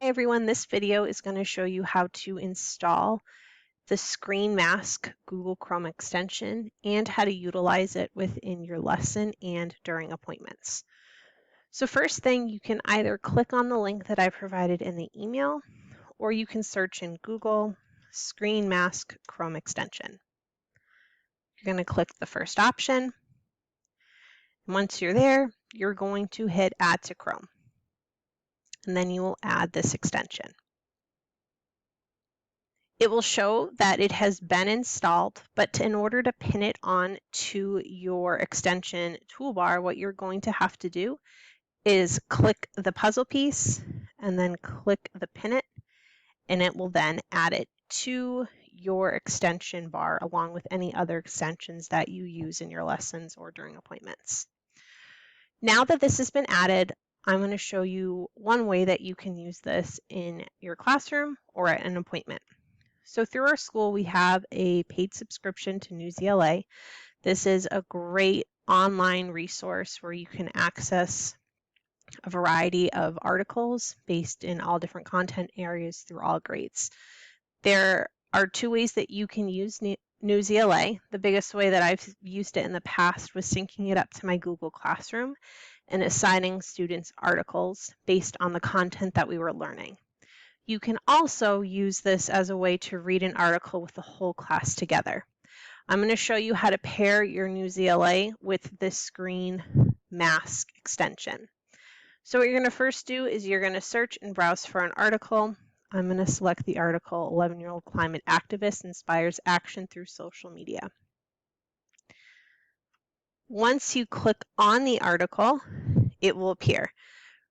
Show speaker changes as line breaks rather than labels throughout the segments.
Hey everyone, this video is going to show you how to install the Screen Mask Google Chrome extension and how to utilize it within your lesson and during appointments. So first thing, you can either click on the link that I provided in the email, or you can search in Google Screen Mask Chrome extension. You're going to click the first option. Once you're there, you're going to hit Add to Chrome, and then you will add this extension. It will show that it has been installed, but in order to pin it on to your extension toolbar, what you're going to have to do is click the puzzle piece and then click the pin it, and it will then add it to your extension bar along with any other extensions that you use in your lessons or during appointments. Now that this has been added, I'm going to show you one way that you can use this in your classroom or at an appointment. So through our school, we have a paid subscription to Newsela. This is a great online resource where you can access a variety of articles based in all different content areas through all grades. There are two ways that you can use Newsela. The biggest way that I've used it in the past was syncing it up to my Google Classroom and assigning students articles based on the content that we were learning. You can also use this as a way to read an article with the whole class together. I'm going to show you how to pair your Newsela with this Screen Mask extension. So what you're going to first do is you're going to search and browse for an article. I'm going to select the article, 11-Year-Old Climate Activist Inspires Action Through Social Media. Once you click on the article, it will appear.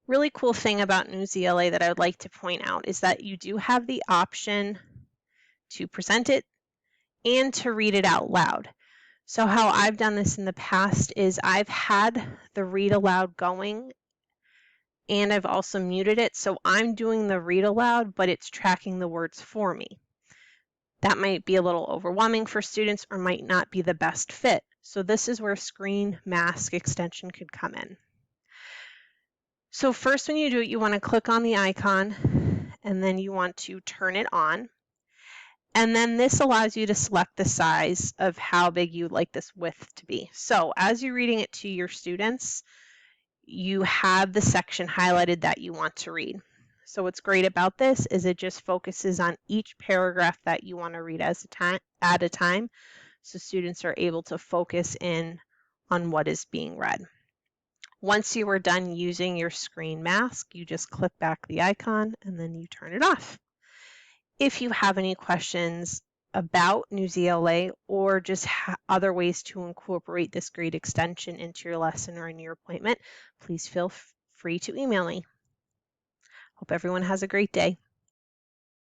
Really cool thing about Newsela that I would like to point out is that you do have the option to present it and to read it out loud. So how I've done this in the past is I've had the read aloud going and I've also muted it. So I'm doing the read aloud, but it's tracking the words for me. That might be a little overwhelming for students or might not be the best fit. So this is where Screen Mask extension could come in. So first when you do it, you want to click on the icon and then you want to turn it on. And then this allows you to select the size of how big you'd like this width to be. So as you're reading it to your students, you have the section highlighted that you want to read. So what's great about this is it just focuses on each paragraph that you want to read at a time. So students are able to focus in on what is being read. Once you are done using your Screen Mask, you just click back the icon and then you turn it off. If you have any questions about Newsela or just other ways to incorporate this great extension into your lesson or in your appointment, please feel free to email me. Hope everyone has a great day.